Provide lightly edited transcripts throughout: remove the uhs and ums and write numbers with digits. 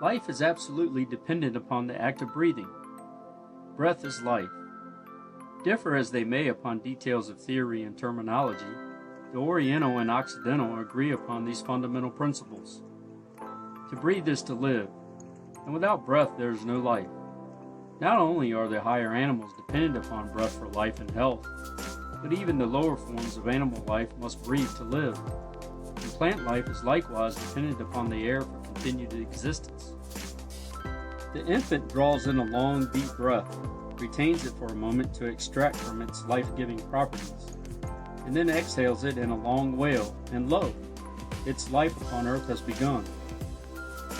Life is absolutely dependent upon the act of breathing. Breath is life. Differ as they may upon details of theory and terminology, the Oriental and Occidental agree upon these fundamental principles. To breathe is to live, and without breath there is no life. Not only are the higher animals dependent upon breath for life and health, but even the lower forms of animal life must breathe to live. And plant life is likewise dependent upon the air for continued existence. The infant draws in a long, deep breath, retains it for a moment to extract from its life-giving properties, and then exhales it in a long wail, and lo! Its life upon earth has begun.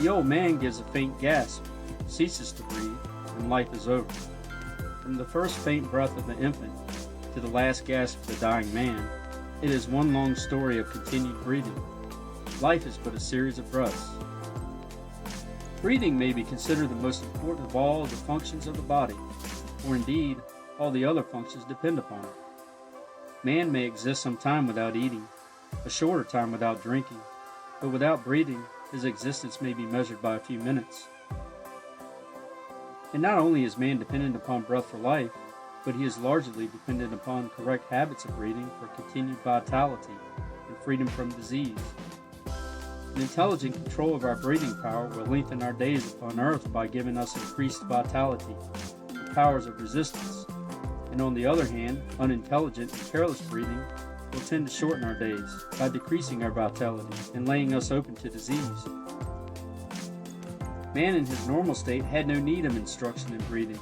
The old man gives a faint gasp, ceases to breathe, and life is over. From the first faint breath of the infant to the last gasp of the dying man, it is one long story of continued breathing. Life is but a series of breaths. Breathing may be considered the most important of all the functions of the body, or indeed, all the other functions depend upon it. Man may exist some time without eating, a shorter time without drinking, but without breathing, his existence may be measured by a few minutes. And not only is man dependent upon breath for life, but he is largely dependent upon correct habits of breathing for continued vitality and freedom from disease. An intelligent control of our breathing power will lengthen our days upon earth by giving us increased vitality and powers of resistance, and on the other hand, unintelligent and careless breathing will tend to shorten our days by decreasing our vitality and laying us open to disease. Man in his normal state had no need of instruction in breathing.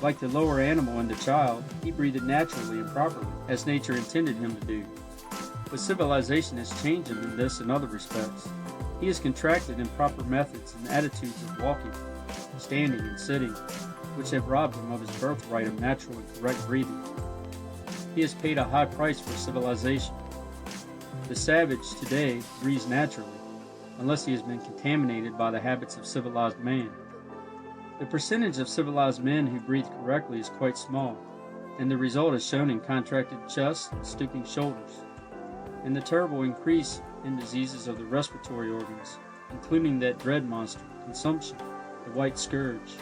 Like the lower animal and the child, he breathed naturally and properly, as nature intended him to do. But civilization has changed him in this and other respects. He has contracted improper methods and attitudes of walking, standing, and sitting, which have robbed him of his birthright of natural and correct breathing. He has paid a high price for civilization. The savage today breathes naturally, unless he has been contaminated by the habits of civilized man. The percentage of civilized men who breathe correctly is quite small, and the result is shown in contracted chests and stooping shoulders, and the terrible increase in diseases of the respiratory organs, including that dread monster, consumption, the white scourge.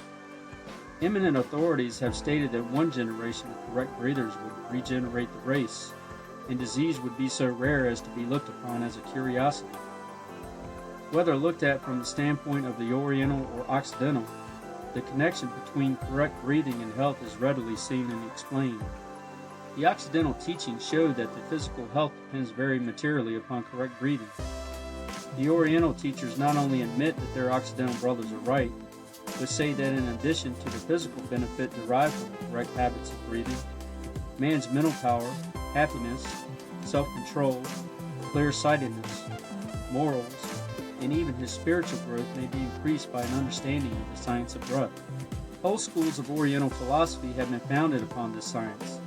Eminent authorities have stated that one generation of correct breathers would regenerate the race, and disease would be so rare as to be looked upon as a curiosity. Whether looked at from the standpoint of the Oriental or Occidental, the connection between correct breathing and health is readily seen and explained. The Occidental teaching showed that the physical health depends very materially upon correct breathing. The Oriental teachers not only admit that their Occidental brothers are right, but say that in addition to the physical benefit derived from the correct habits of breathing, man's mental power, happiness, self-control, clear-sightedness, morals, and even his spiritual growth may be increased by an understanding of the science of breath. Whole schools of Oriental philosophy have been founded upon this science,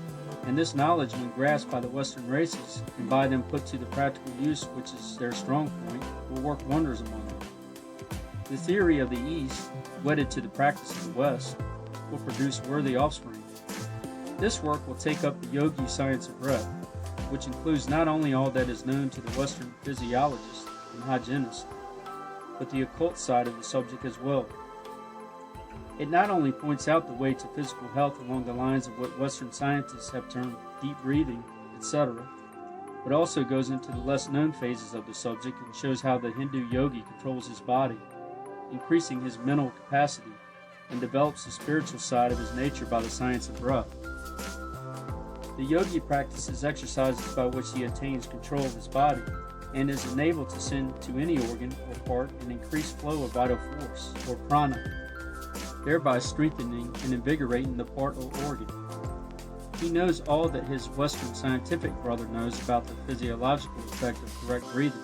and this knowledge, when grasped by the Western races and by them put to the practical use which is their strong point, will work wonders among them. The theory of the East, wedded to the practice of the West, will produce worthy offspring. This work will take up the yogi science of breath, which includes not only all that is known to the Western physiologist and hygienist, but the occult side of the subject as well. It not only points out the way to physical health along the lines of what Western scientists have termed deep breathing, etc., but also goes into the less known phases of the subject and shows how the Hindu yogi controls his body, increasing his mental capacity, and develops the spiritual side of his nature by the science of breath. The yogi practices exercises by which he attains control of his body and is enabled to send to any organ or part an increased flow of vital force, or prana, thereby strengthening and invigorating the part or organ. He knows all that his Western scientific brother knows about the physiological effect of correct breathing,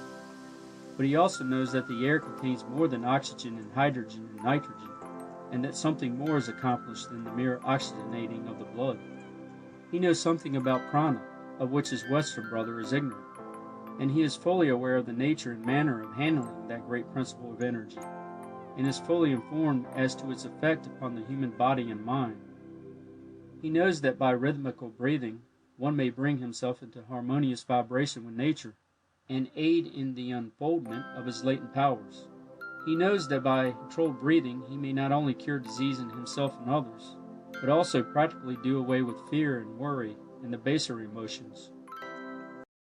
but he also knows that the air contains more than oxygen and hydrogen and nitrogen, and that something more is accomplished than the mere oxygenating of the blood. He knows something about prana, of which his Western brother is ignorant, and he is fully aware of the nature and manner of handling that great principle of energy, and is fully informed as to its effect upon the human body and mind. He knows that by rhythmical breathing one may bring himself into harmonious vibration with nature, and aid in the unfoldment of his latent powers. He knows that by controlled breathing he may not only cure disease in himself and others, but also practically do away with fear and worry and the baser emotions.